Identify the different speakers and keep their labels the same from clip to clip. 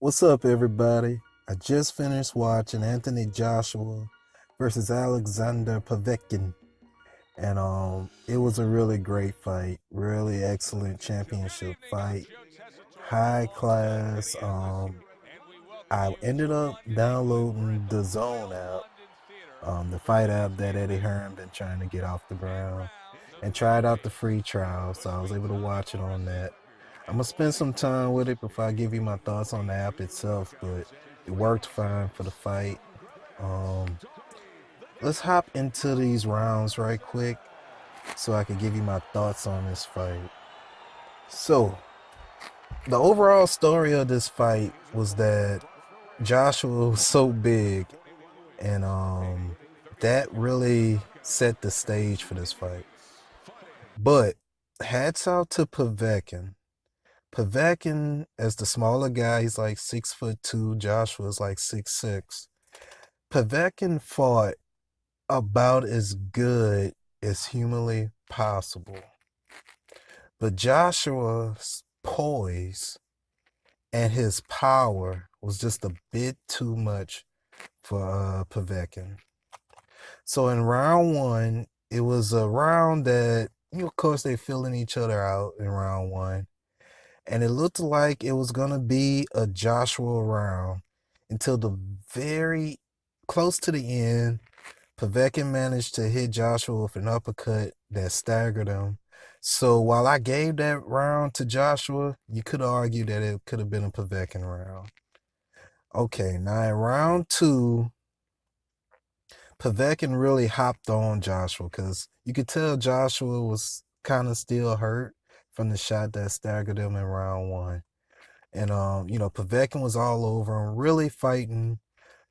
Speaker 1: What's up, everybody? I just finished watching Anthony Joshua versus Alexander Povetkin, and it was a really great fight, really excellent championship fight, high class. I ended up downloading the Zone app, the fight app that Eddie Hearn been trying to get off the ground, and tried out the free trial, so I was able to watch it on that. I'm gonna spend some time with it before I give you my thoughts on the app itself, but it worked fine for the fight. Um, let's hop into these rounds right quick so I can give you my thoughts on this fight. So, the overall story of this fight was that Joshua was so big, and that really set the stage for this fight. But hats out to Povetkin. Povetkin, as the smaller guy, he's like 6'2". Joshua's like 6'6". Povetkin fought about as good as humanly possible. But Joshua's poise and his power was just a bit too much for Povetkin. So in round one, it was a round that, of course, they filling each other out in round one. And it looked like it was going to be a Joshua round until the very close to the end. Povetkin managed to hit Joshua with an uppercut that staggered him. So while I gave that round to Joshua, you could argue that it could have been a Povetkin round. Okay, now in round two, Povetkin really hopped on Joshua because you could tell Joshua was kind of still hurt from the shot that staggered him in round one. And Povetkin was all over him, really fighting.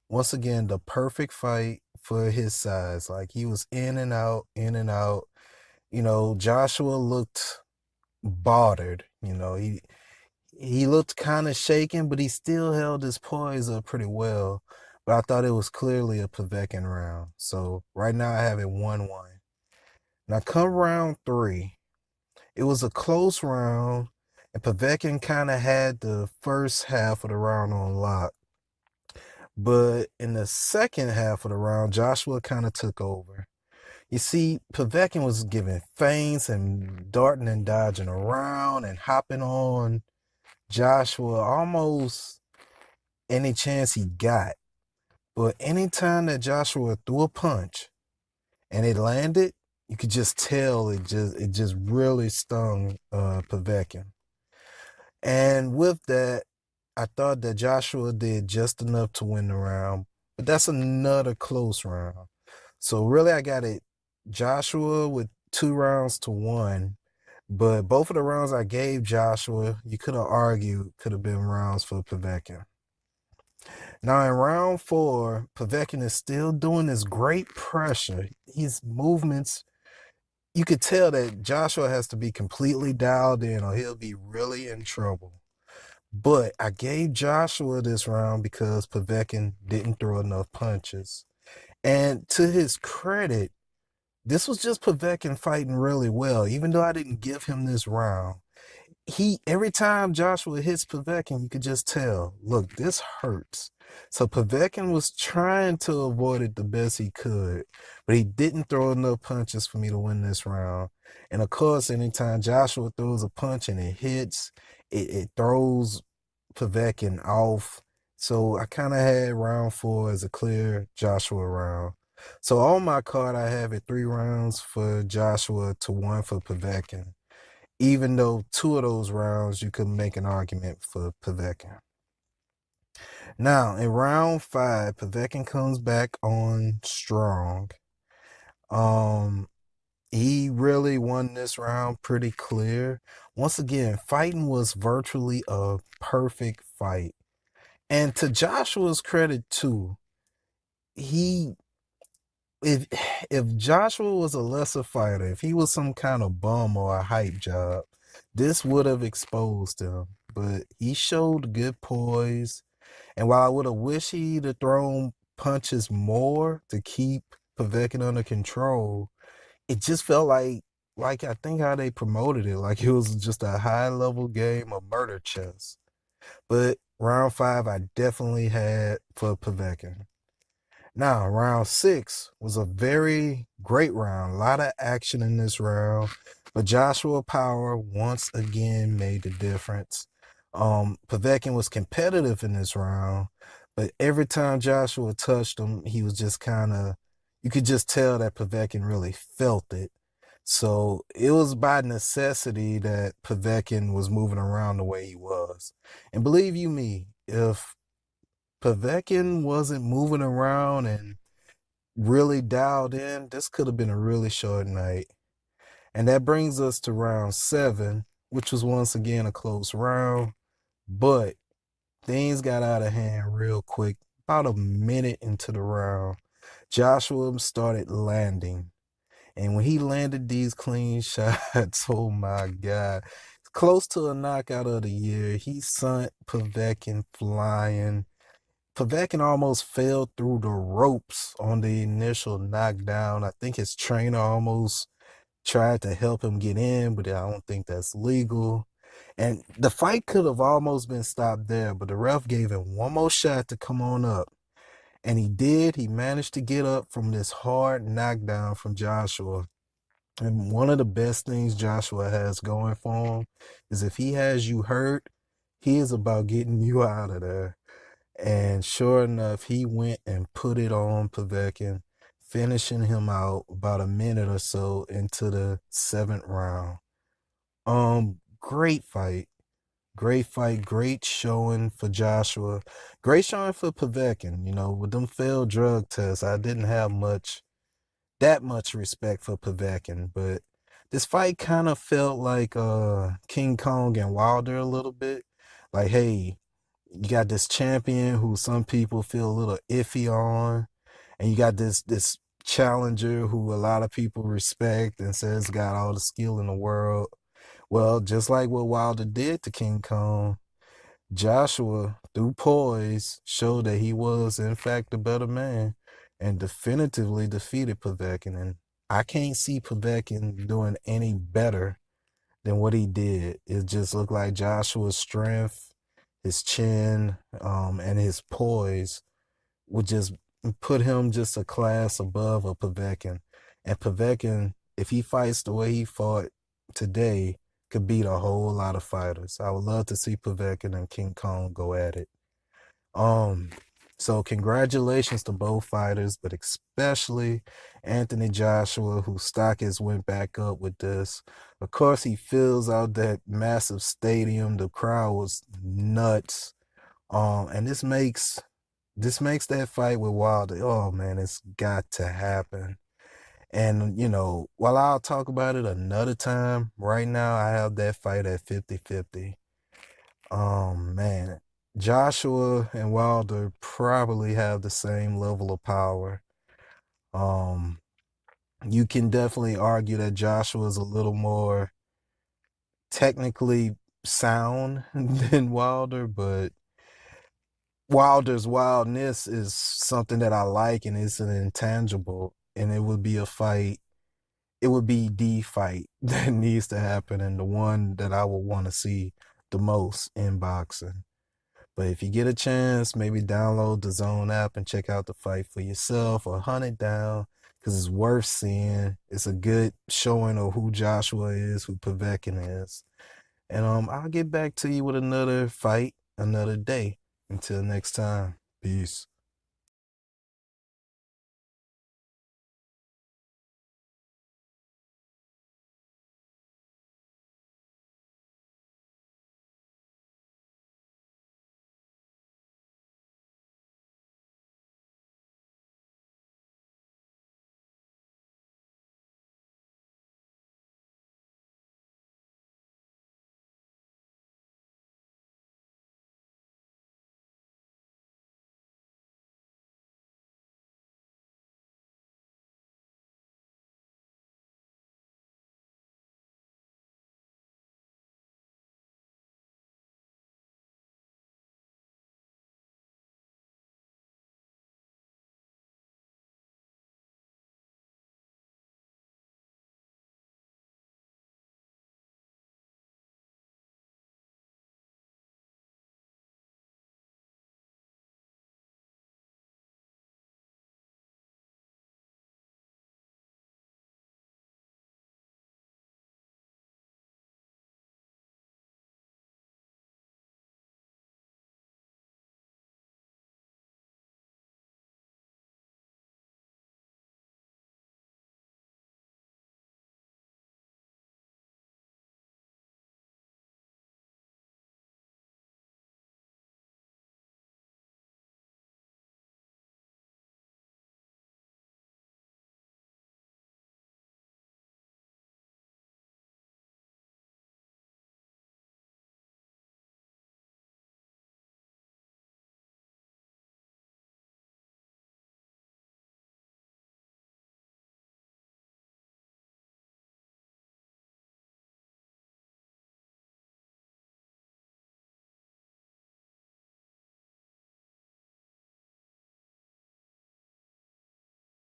Speaker 1: Once again, the perfect fight for his size. Like he was in and out, in and out. Joshua looked bothered. He looked kind of shaken, but he still held his poise up pretty well. But I thought it was clearly a Povetkin round. So right now I have it 1-1. Now come round three. It was a close round, and Povetkin kind of had the first half of the round on lock. But in the second half of the round, Joshua kind of took over. You see, Povetkin was giving feints and darting and dodging around and hopping on Joshua almost any chance he got. But anytime that Joshua threw a punch and it landed, you could just tell it just really stung Povetkin. And with that, I thought that Joshua did just enough to win the round, but that's another close round. So really, I got it Joshua with 2-1, but both of the rounds I gave Joshua, you could have argued could have been rounds for Povetkin. Now in round four, Povetkin is still doing this great pressure. His movements, you could tell that Joshua has to be completely dialed in or he'll be really in trouble. But I gave Joshua this round because Povetkin didn't throw enough punches. And to his credit, this was just Povetkin fighting really well, even though I didn't give him this round. Every time Joshua hits Povetkin, you could just tell, look, this hurts. So Povetkin was trying to avoid it the best he could, but he didn't throw enough punches for me to win this round. And of course, anytime Joshua throws a punch and it hits, it throws Povetkin off. So I kind of had round four as a clear Joshua round. So on my card, I have it 3 rounds for Joshua to 1 for Povetkin, even though 2 of those rounds you could make an argument for Povetkin. Now, in round 5, Povetkin comes back on strong. He really won this round pretty clear. Once again, fighting was virtually a perfect fight. And to Joshua's credit too, he if if Joshua was a lesser fighter, if he was some kind of bum or a hype job, this would have exposed him. But he showed good poise. And while I would have wished he'd have thrown punches more to keep Povetkin under control, it just felt like I think how they promoted it, like it was just a high level game of murder chess. But Round 5, I definitely had for Povetkin. Now, round 6 was a very great round. A lot of action in this round, but Joshua Power once again made the difference. Povetkin was competitive in this round, but every time Joshua touched him, he was just kind of, you could just tell that Povetkin really felt it. So it was by necessity that Povetkin was moving around the way he was. And believe you me, if Povetkin wasn't moving around and really dialed in, this could have been a really short night. And that brings us to round 7, which was once again a close round, but things got out of hand real quick. About a minute into the round, Joshua started landing. And when he landed these clean shots, oh my God, close to a knockout of the year. He sent Povetkin flying. Povetkin almost fell through the ropes on the initial knockdown. I think his trainer almost tried to help him get in, but I don't think that's legal. And the fight could have almost been stopped there, but the ref gave him one more shot to come on up. And he did. He managed to get up from this hard knockdown from Joshua. And one of the best things Joshua has going for him is if he has you hurt, he is about getting you out of there. And sure enough, he went and put it on Povetkin, finishing him out about a minute or so into the 7th round. Great fight. Great fight. Great showing for Joshua. Great showing for Povetkin. You know, with them failed drug tests, I didn't have that much respect for Povetkin, but this fight kind of felt like King Kong and Wilder a little bit. Like, hey, you got this champion who some people feel a little iffy on, and you got this challenger who a lot of people respect and says got all the skill in the world. Well, just like what Wilder did to King Kong, Joshua, through poise, showed that he was in fact the better man and definitively defeated Povetkin. And I can't see Povetkin doing any better than what he did. It just looked like Joshua's strength, his chin, and his poise would just put him just a class above a Povetkin. And Povetkin, if he fights the way he fought today, could beat a whole lot of fighters. I would love to see Povetkin and King Kong go at it. Um, so congratulations to both fighters, but especially Anthony Joshua, whose stock has went back up with this. Of course, he fills out that massive stadium. The crowd was nuts. And this makes that fight with Wilder. Oh man, it's got to happen. And you know, while I'll talk about it another time, right now I have that fight at 50-50. Man, Joshua and Wilder probably have the same level of power. Um, you can definitely argue that Joshua is a little more technically sound than Wilder, but Wilder's wildness is something that I like, and it's an intangible, and it would be a fight. It would be the fight that needs to happen, and the one that I would want to see the most in boxing. But if you get a chance, maybe download the Dazn app and check out the fight for yourself or hunt it down because it's worth seeing. It's a good showing of who Joshua is, who Povetkin is. And I'll get back to you with another fight another day. Until next time, peace.